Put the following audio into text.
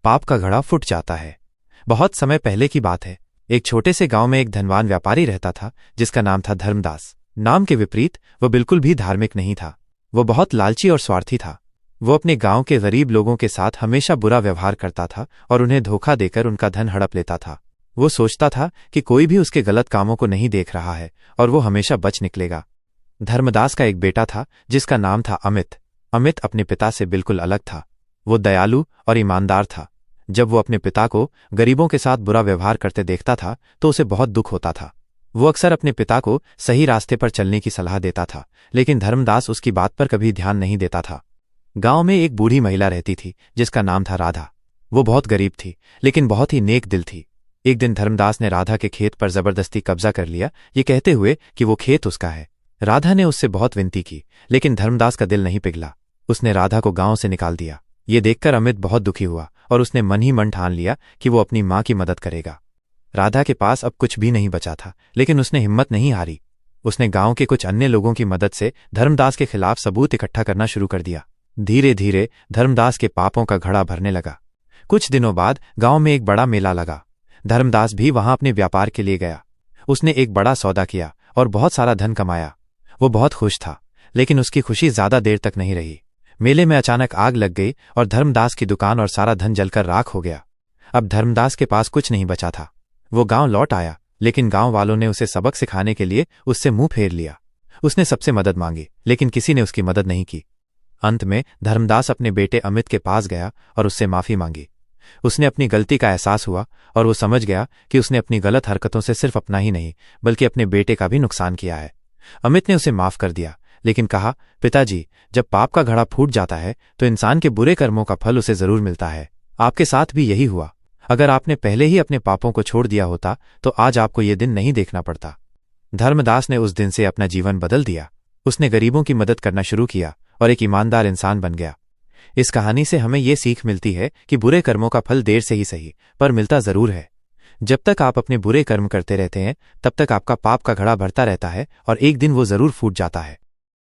पाप का घड़ा फूट जाता है। बहुत समय पहले की बात है। एक छोटे से गांव में एक धनवान व्यापारी रहता था जिसका नाम था धर्मदास। नाम के विपरीत वह बिल्कुल भी धार्मिक नहीं था। वह बहुत लालची और स्वार्थी था। वो अपने गांव के गरीब लोगों के साथ हमेशा बुरा व्यवहार करता था और उन्हें धोखा देकर उनका धन हड़प लेता था। वो सोचता था कि कोई भी उसके गलत कामों को नहीं देख रहा है और वो हमेशा बच निकलेगा। धर्मदास का एक बेटा था जिसका नाम था अमित। अमित अपने पिता से बिल्कुल अलग था। वो दयालु और ईमानदार था। जब वो अपने पिता को गरीबों के साथ बुरा व्यवहार करते देखता था तो उसे बहुत दुख होता था। वो अक्सर अपने पिता को सही रास्ते पर चलने की सलाह देता था, लेकिन धर्मदास उसकी बात पर कभी ध्यान नहीं देता था। गांव में एक बूढ़ी महिला रहती थी जिसका नाम था राधा। वो बहुत गरीब थी लेकिन बहुत ही नेक दिल थी। एक दिन धर्मदास ने राधा के खेत पर जबरदस्ती कब्जा कर लिया, ये कहते हुए कि वो खेत उसका है। राधा ने उससे बहुत विनती की, लेकिन धर्मदास का दिल नहीं पिघला। उसने राधा को गांव से निकाल दिया। ये देखकर अमित बहुत दुखी हुआ और उसने मन ही मन ठान लिया कि वो अपनी मां की मदद करेगा। राधा के पास अब कुछ भी नहीं बचा था, लेकिन उसने हिम्मत नहीं हारी। उसने गांव के कुछ अन्य लोगों की मदद से धर्मदास के खिलाफ सबूत इकट्ठा करना शुरू कर दिया। धीरे धीरे धर्मदास के पापों का घड़ा भरने लगा। कुछ दिनों बाद गांव में एक बड़ा मेला लगा। धर्मदास भी वहां अपने व्यापार के लिए गया। उसने एक बड़ा सौदा किया और बहुत सारा धन कमाया। वो बहुत खुश था, लेकिन उसकी खुशी ज्यादा देर तक नहीं रही। मेले में अचानक आग लग गई और धर्मदास की दुकान और सारा धन जलकर राख हो गया। अब धर्मदास के पास कुछ नहीं बचा था। वो गांव लौट आया, लेकिन गांव वालों ने उसे सबक सिखाने के लिए उससे मुंह फेर लिया। उसने सबसे मदद मांगी, लेकिन किसी ने उसकी मदद नहीं की। अंत में धर्मदास अपने बेटे अमित के पास गया और उससे माफी मांगी। उसने अपनी गलती का एहसास हुआ और वो समझ गया कि उसने अपनी गलत हरकतों से सिर्फ अपना ही नहीं बल्कि अपने बेटे का भी नुकसान किया है। अमित ने उसे माफ कर दिया, लेकिन कहा, पिताजी, जब पाप का घड़ा फूट जाता है तो इंसान के बुरे कर्मों का फल उसे जरूर मिलता है। आपके साथ भी यही हुआ। अगर आपने पहले ही अपने पापों को छोड़ दिया होता तो आज आपको ये दिन नहीं देखना पड़ता। धर्मदास ने उस दिन से अपना जीवन बदल दिया। उसने गरीबों की मदद करना शुरू किया और एक ईमानदार इंसान बन गया। इस कहानी से हमें ये सीख मिलती है कि बुरे कर्मों का फल देर से ही सही पर मिलता जरूर है। जब तक आप अपने बुरे कर्म करते रहते हैं तब तक आपका पाप का घड़ा भरता रहता है और एक दिन वो जरूर फूट जाता है।